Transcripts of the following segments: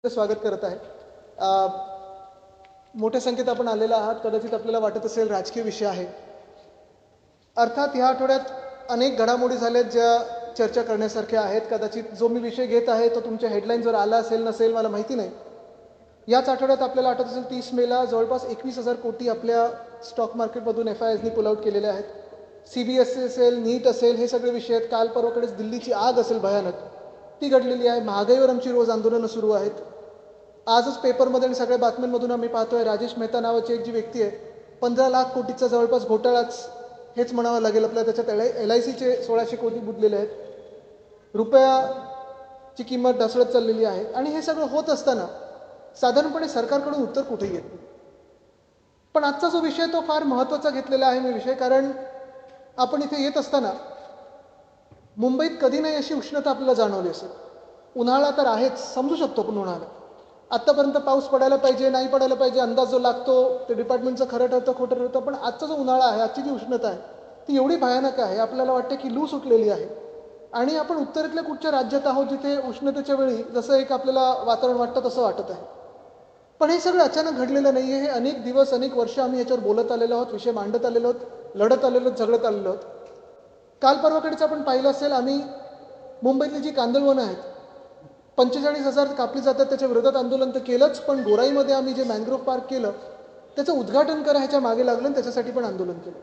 स्वागत करत आहे. मोठ्या संख्येत आपण आलेला आहात. कदाचित आपल्याला वाटत असेल राजकीय विषय आहे. अर्थात ह्या आठवड्यात अनेक घडामोडी झाल्यात ज्या चर्चा करण्यासारख्या आहेत. कदाचित जो मी विषय घेत आहे तो तुमच्या हेडलाईन्सवर आला असेल नसेल मला माहिती नाही. याच आठवड्यात आपल्याला आठवत असेल 30 मेला जवळपास 21,000 कोटी आपल्या स्टॉक मार्केटमधून FISनी पुल आउट केलेले आहेत. CBSE असेल, नीट असेल, हे सगळे विषय आहेत. काल परवाकडेच दिल्लीची आग असेल भयानक, ती घडलेली आहे. महागाईवर आमची रोज आंदोलनं सुरू आहेत. आजच पेपरमध्ये आणि सगळ्या बातम्यांमधून आम्ही पाहतोय राजेश मेहता नावाची एक जी व्यक्ती आहे, 15 लाख कोटीचा जवळपास घोटाळाच हेच म्हणावं लागेल आपल्याला. त्याच्यात LICचे 1600 कोटी बुडलेले आहेत. रुपयाची किंमत ढासळत चाललेली आहे. आणि हे सगळं होत असताना साधारणपणे सरकारकडून उत्तर कुठेही येत नाही. पण आजचा जो विषय तो फार महत्त्वाचा घेतलेला आहे मी विषय, कारण आपण इथे येत असताना मुंबईत कधी नाही अशी उष्णता आपल्याला जाणवली असेल. उन्हाळा तर आहेच, समजू शकतो आपण उन्हाळा. आत्तापर्यंत पाऊस पडायला पाहिजे, नाही पडायला पाहिजे, अंदाज जो लागतो ते डिपार्टमेंटचं खरं ठरतं खोटं ठरतं. पण आजचा जो उन्हाळा आहे, आजची जी उष्णता आहे ती एवढी भयानक आहे, आपल्याला वाटतं की लू सुटलेली आहे. आणि आपण उत्तरेतल्या कुठच्या राज्यात आहोत जिथे उष्णतेच्या वेळी जसं एक आपल्याला वातावरण वाटतं तसं वाटत आहे. पण हे सगळं अचानक घडलेलं नाही आहे. हे अनेक दिवस अनेक वर्ष आम्ही याच्यावर बोलत आलेलो आहोत, विषय मांडत आलेलो आहोत, लढत आलेलो आहोत, झगडत आलेलो आहोत. काल परवाकडेच आपण पाहिलं असेल, आम्ही मुंबईतली जी कांदळवनं आहेत 45,000 कापली जातात त्याच्या विरोधात आंदोलन तर केलंच. पण गोराईमध्ये आम्ही जे मॅंग्रोव्ह पार्क केलं त्याचं उद्घाटन करा ह्याच्या मागे लागलं आणि त्याच्यासाठी पण आंदोलन केलं.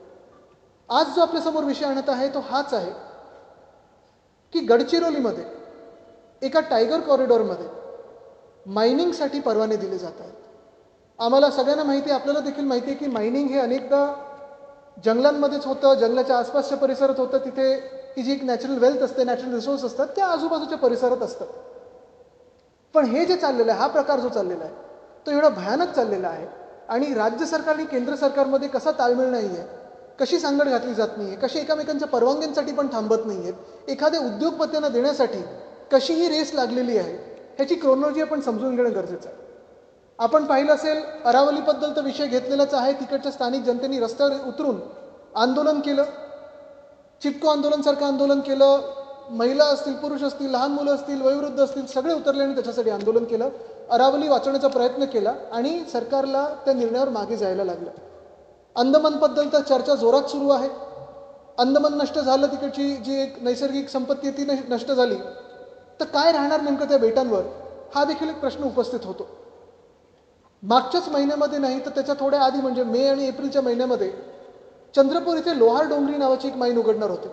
आज जो आपल्यासमोर विषय आणत आहे तो हाच आहे की गडचिरोलीमध्ये एका टायगर कॉरिडॉरमध्ये मायनिंगसाठी परवाने दिले जात आहेत. आम्हाला सगळ्यांना माहिती आहे, आपल्याला देखील माहिती आहे की मायनिंग हे अनेकदा जंगलांमध्येच होतं, जंगलाच्या आसपासच्या परिसरात होतं. तिथे ती जी एक नॅचरल वेल्थ असते, नॅचरल रिसोर्स असतात त्या आजूबाजूच्या परिसरात असतात. पण हे जे चाललेलं आहे, हा प्रकार जो चाललेला आहे तो एवढा भयानक चाललेला आहे. आणि राज्य सरकार आणि केंद्र सरकारमध्ये कसा ताळमेळ नाही आहे, कशी सांगड घातली जात नाही आहे, कशी एकामेकांच्या परवानग्यांसाठी पण थांबत नाही आहेत, एखाद्या उद्योगपत्यांना देण्यासाठी कशी ही रेस लागलेली आहे, ह्याची क्रोनॉलॉजी आपण समजून घेणं गरजेचं आहे. आपण पाहिलं असेल अरावलीबद्दल तर विषय घेतलेलाच आहे. तिकडच्या स्थानिक जनतेने रस्त्यावर उतरून आंदोलन केलं, चिपको आंदोलनसारखं आंदोलन केलं. महिला असतील, पुरुष असतील, लहान मुलं असतील, वयोवृद्ध असतील, सगळे उतरले आणि त्याच्यासाठी आंदोलन केलं. अरावली वाचवण्याचा प्रयत्न केला आणि सरकारला त्या निर्णयावर मागे जायला लागलं. अंदमानबद्दल तर चर्चा जोरात सुरू आहे. अंदमान नष्ट झालं, तिकडची जी एक नैसर्गिक संपत्ती ती नष्ट झाली तर काय राहणार नेमकं त्या बेटांवर, हा देखील एक प्रश्न उपस्थित होतो. मागच्याच महिन्यामध्ये नाही तर त्याच्या थोड्या आधी म्हणजे मे आणि एप्रिलच्या महिन्यामध्ये चंद्रपूर इथे लोहार डोंगरी नावाची एक माईन उघडणार होते.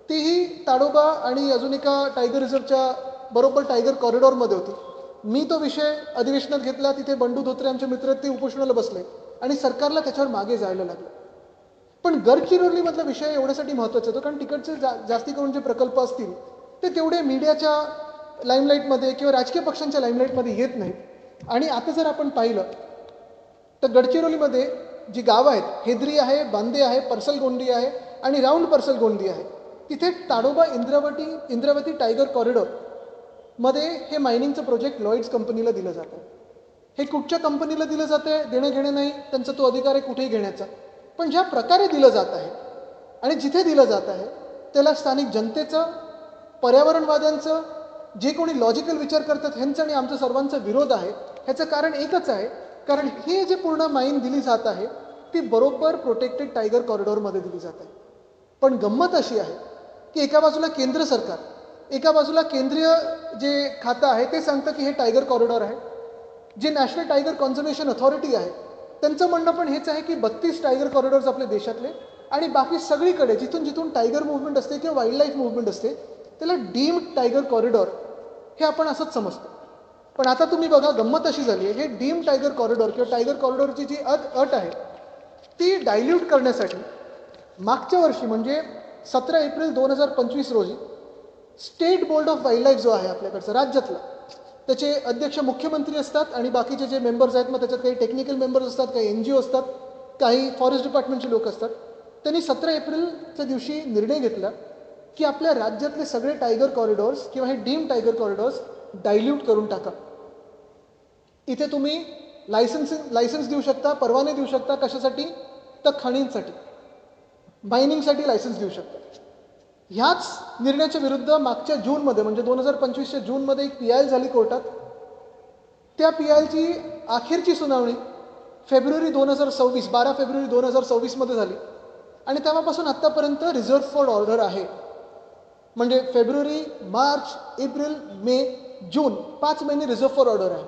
तीही ताडोबा आणि अजून एका टायगर रिझर्वच्या बरोबर टायगर कॉरिडॉरमध्ये होती. मी तो विषय अधिवेशनात घेतला. तिथे बंडू धोत्रे आमचे मित्र ते उपोषणाला बसले आणि सरकारला त्याच्यावर मागे जायला लागलं. पण गडचिरोलीमधला विषय एवढ्यासाठी महत्त्वाचा होतो कारण तिकडचे जास्ती करून जे प्रकल्प असतील ते तेवढे मीडियाच्या लाईमलाईटमध्ये किंवा राजकीय पक्षांच्या लाईमलाईटमध्ये येत नाहीत. आणि आता जर आपण पाहिलं तर गडचिरोलीमध्ये जी गावं आहेत, हेद्री आहे, बांदे आहे, परसलगोंडी आहे आणि राऊंड परसलगोंडी आहे, तिथे ताडोबा इंद्रावती टायगर कॉरिडॉर मध्ये हे मायनिंगचं प्रोजेक्ट लॉईड्स कंपनीला दिलं जातं. हे कुठच्या कंपनीला दिलं जातं आहे, देणं घेणं नाही, त्यांचा तो अधिकार आहे कुठेही घेण्याचा. पण ज्या प्रकारे दिलं जात आहे आणि जिथे दिलं जात आहे त्याला स्थानिक जनतेचं, पर्यावरणवाद्यांचं, जे कोणी लॉजिकल विचार करतात ह्यांचा आणि आमचा सर्वांचा विरोध आहे. ह्याचं कारण एकच आहे, कारण हे जे पूर्ण माईन दिली जात आहे ती बरोबर प्रोटेक्टेड टायगर कॉरिडॉरमध्ये दिली जात आहे. पण गंमत अशी आहे की एका बाजूला केंद्र सरकार, एका बाजूला केंद्रीय जे खातं आहे ते सांगतं की हे टायगर कॉरिडॉर आहे. जे नॅशनल टायगर कॉन्झर्वेशन अथॉरिटी आहे त्यांचं म्हणणं पण हेच आहे की 32 टायगर कॉरिडॉर्स आपल्या देशातले आणि बाकी सगळीकडे जिथून जिथून टायगर मूव्हमेंट असते किंवा वाईल्ड लाईफ मूव्हमेंट असते त्याला डीम्ड टायगर कॉरिडॉर हे आपण असंच समजतो. पण आता तुम्ही बघा, गंमत अशी झाली आहे, हे डीम्ड टायगर कॉरिडॉर किंवा टायगर कॉरिडॉरची जी अट आहे ती डायल्यूट करण्यासाठी मागच्या वर्षी म्हणजे 17 एप्रिल 2025 रोजी state board of wild life जो आहे आपल्याकडचा राज्यातला, त्याचे अध्यक्ष मुख्यमंत्री असतात आणि बाकीचे जे मेंबर्स आहेत, मग त्याच्यात काही टेक्निकल मेंबर्स असतात, काही NGO असतात, काही फॉरेस्ट डिपार्टमेंटचे लोक असतात. त्यांनी 17 एप्रिलच्या दिवशी निर्णय घेतला की आपल्या राज्यातले सगळे टायगर कॉरिडॉर्स किंवा हे डीम टायगर कॉरिडॉर्स डायल्यूट करून टाका. इथे तुम्ही लायसन्स देऊ शकता, परवाने देऊ शकता. कशासाठी? तर खणींसाठी, मायनिंगसाठी लायसन्स देऊ शकता. ह्याच निर्णयाच्या विरुद्ध मागच्या जूनमध्ये म्हणजे 2025च्या जूनमध्ये एक PIL झाली कोर्टात त्या PILची अखेरची सुनावणी फेब्रुवारी 2026 12 फेब्रुवारी 2026 मध्ये झाली आणि तेव्हापासून आत्तापर्यंत रिझर्व फॉर ऑर्डर आहे. म्हणजे फेब्रुवारी, मार्च, एप्रिल, मे, जून 5 महिने रिझर्व फॉर ऑर्डर आहे.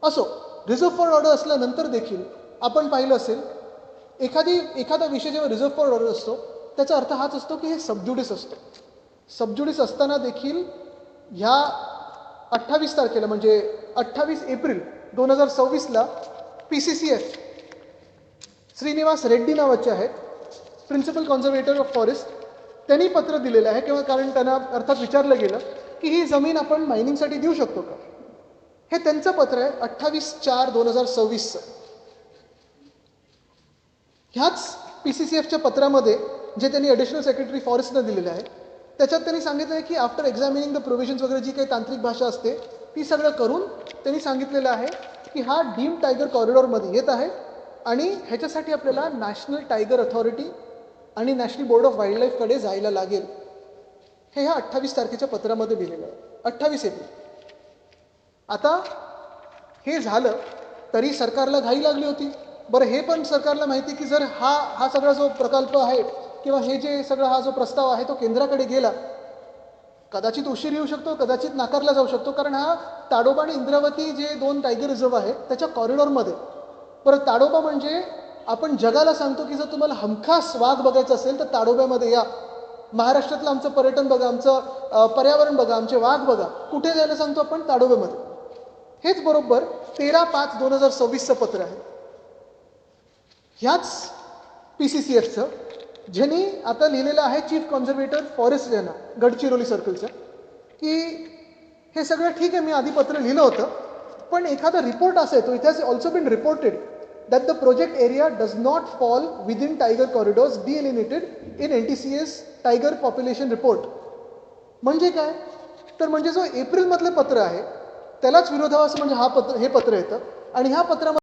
असो, रिझर्व फॉर ऑर्डर असल्यानंतर देखील आपण पाहिलं असेल एखादा विषय जेव्हा रिझर्व फॉर ऑर्डर असतो त्याचा अर्थ हाच असतो की हे सबज्युडिस असतो. सबज्युडिस असताना देखील ह्या 28 तारखेला म्हणजे 28 एप्रिल 2026ला PCCF श्रीनिवास रेड्डी नावाचे आहेत, प्रिन्सिपल कॉन्झर्वेटर ऑफ फॉरेस्ट, त्यांनी पत्र दिलेलं आहे किंवा कारण त्यांना अर्थात विचारलं गेलं की ही जमीन आपण मायनिंगसाठी देऊ शकतो का. हे त्यांचं पत्र आहे 28/4/2026. ह्याच PCCFच्या पत्रामध्ये जे त्यांनी ॲडिशनल सेक्रेटरी फॉरेस्टनं दिलेलं आहे त्याच्यात त्यांनी सांगितलं आहे की आफ्टर एक्झामिनिंग द प्रोव्हिजन्स वगैरे जी काही तांत्रिक भाषा असते ती सगळं करून त्यांनी सांगितलेलं आहे की हा डीम टायगर कॉरिडॉरमध्ये येत आहे आणि ह्याच्यासाठी आपल्याला नॅशनल टायगर अथॉरिटी आणि नॅशनल बोर्ड ऑफ वाईल्ड लाईफकडे जायला लागेल. हे ह्या 28 तारखेच्या पत्रामध्ये दिलेलं आहे. 28 एप्रिल. आता हे झालं तरी सरकारला घाई लागली होती. बरं, हे पण सरकारला माहिती की जर हा सगळा जो प्रकल्प आहे किंवा हे जे सगळा हा जो प्रस्ताव आहे तो केंद्राकडे गेला, कदाचित उशीर येऊ शकतो, कदाचित नाकारला जाऊ शकतो, कारण हा ताडोबा आणि इंद्रावती जे 2 टायगर रिझर्व आहेत त्याच्या कॉरिडॉरमध्ये. परत ताडोबा म्हणजे आपण जगाला सांगतो की जर तुम्हाला हमखास वाघ बघायचं असेल तर ताडोब्यामध्ये या, महाराष्ट्रातलं आमचं पर्यटन बघा, आमचं पर्यावरण बघा, आमचे वाघ बघा. कुठे जायला सांगतो आपण? ताडोब्यामध्ये. हेच बरोबर 13/5/2026चं पत्र आहे. ह्याच PCCFचं ज्यांनी आता लिहिलेलं आहे चीफ कॉन्झर्वेटर फॉरेस्ट यांना गडचिरोली सर्कलचं की हे सगळं ठीक आहे, मी आधी पत्र लिहिलं होतं, पण एखादा रिपोर्ट असा येतो, it has also been reported that the project area does not fall within tiger corridors delineated in NTCS tiger population report. म्हणजे काय तर म्हणजे जो एप्रिलमधलं पत्र आहे त्यालाच विरोधाभास म्हणजे हे पत्र येतं आणि ह्या पत्रामध्ये